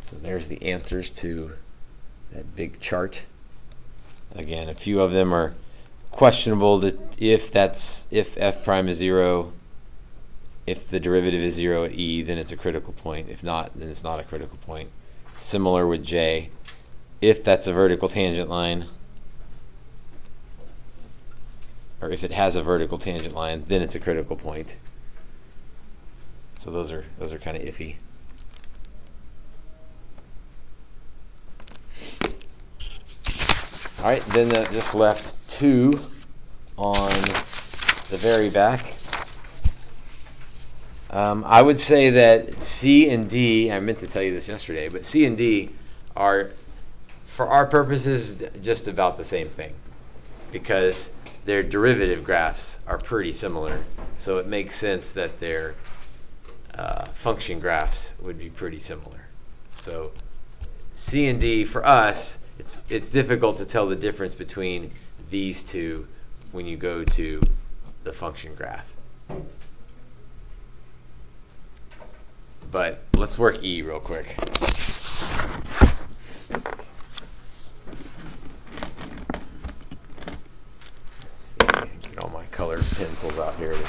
So there's the answers to that big chart. Again, a few of them are questionable. If f prime is 0, if the derivative is 0 at e, then it's a critical point. If not, then it's not a critical point. Similar with j. If that's a vertical tangent line, or if it has a vertical tangent line, then it's a critical point. So those are kind of iffy. All right, then just left 2 on the very back. I would say that C and D, I meant to tell you this yesterday, but C and D are, for our purposes, just about the same thing, because their derivative graphs are pretty similar, so it makes sense that their function graphs would be pretty similar. So C and D, for us, it's difficult to tell the difference between these two when you go to the function graph. But let's work E real quick. Let's see, get all my colored pencils out here to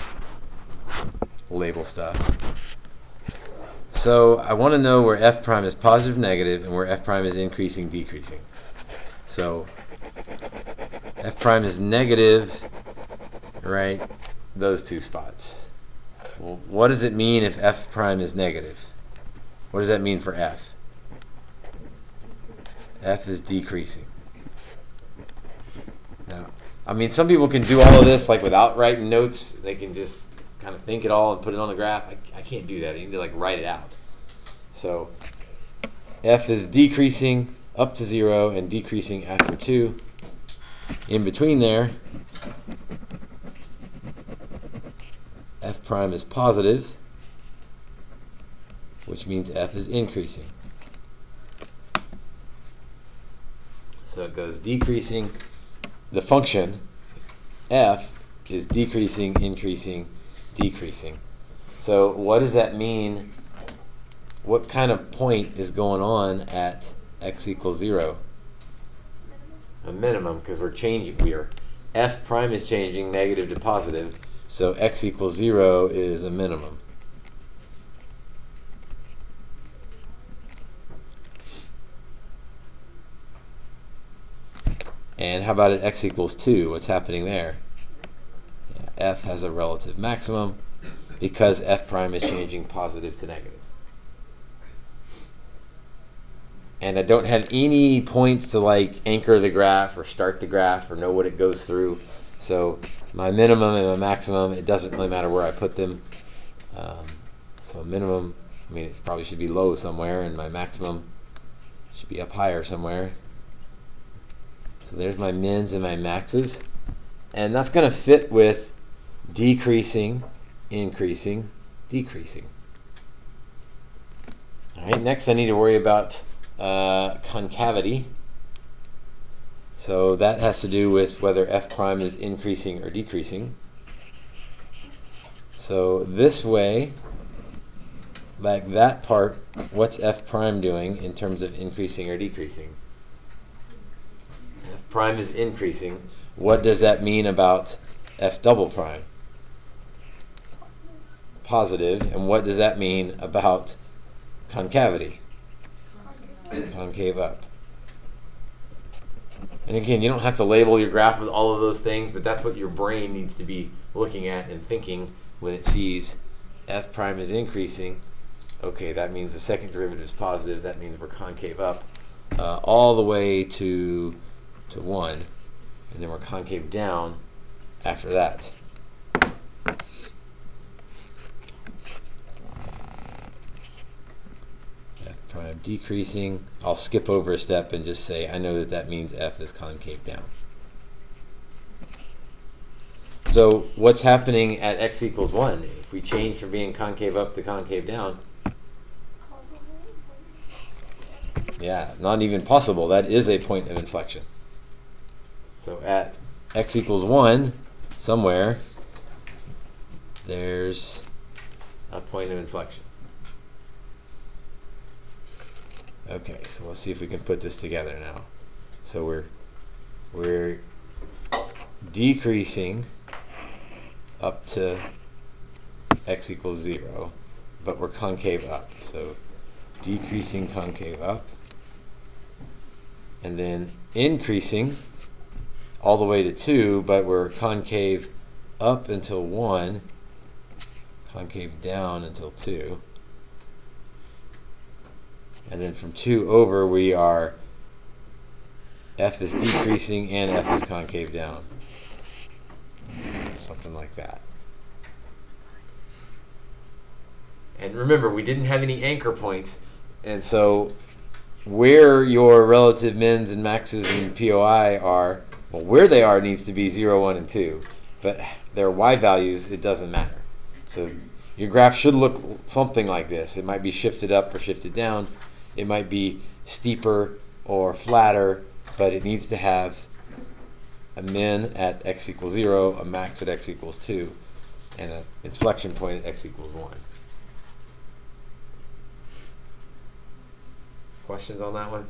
label stuff. So I want to know where f prime is positive, negative, and where f prime is increasing, decreasing. So f prime is negative, right? Those two spots. Well, what does it mean if f prime is negative? What does that mean for f? F is decreasing. Now, I mean, some people can do all of this like without writing notes. They can just kind of think it all and put it on the graph. I can't do that. I need to like write it out. So f is decreasing up to 0 and decreasing after 2. In between there, f prime is positive, which means f is increasing. So it goes decreasing. The function f is decreasing, increasing, decreasing. So what does that mean? What kind of point is going on at x equals 0? A minimum, because we're changing. F prime is changing negative to positive, so x equals 0 is a minimum. And how about at x equals 2? What's happening there? Yeah, f has a relative maximum because f prime is changing positive to negative. And I don't have any points to like anchor the graph or start the graph or know what it goes through. So my minimum and my maximum, it doesn't really matter where I put them. So minimum, I mean, it probably should be low somewhere, and my maximum should be up higher somewhere. So there's my mins and my maxes. And that's going to fit with decreasing, increasing, decreasing. All right, next I need to worry about concavity. So that has to do with whether f prime is increasing or decreasing. So this way, like that part, what's f prime doing in terms of increasing or decreasing? F prime is increasing. What does that mean about f double prime? Positive. And what does that mean about concavity? Concave up. And again, you don't have to label your graph with all of those things, but that's what your brain needs to be looking at and thinking when it sees f prime is increasing. Okay, that means the second derivative is positive. That means we're concave up all the way to 1, and then we're concave down after that. Prime decreasing. I'll skip over a step and just say I know that means f is concave down. So what's happening at x equals 1? If we change from being concave up to concave down, yeah, not even possible. That is a point of inflection. So at x equals 1, somewhere, there's a point of inflection. Okay, so let's see if we can put this together now. So we're decreasing up to x equals 0, but we're concave up. So decreasing concave up, and then increasing all the way to 2, but we're concave up until 1, concave down until 2. And then from 2 over, we are f is decreasing and f is concave down. Something like that. And remember, we didn't have any anchor points, and so where your relative mins and maxes and POI are, well, where they are needs to be 0, 1, and 2, but their y values, it doesn't matter. So your graph should look something like this. It might be shifted up or shifted down. It might be steeper or flatter, but it needs to have a min at x equals 0, a max at x equals 2, and an inflection point at x equals 1. Questions on that one?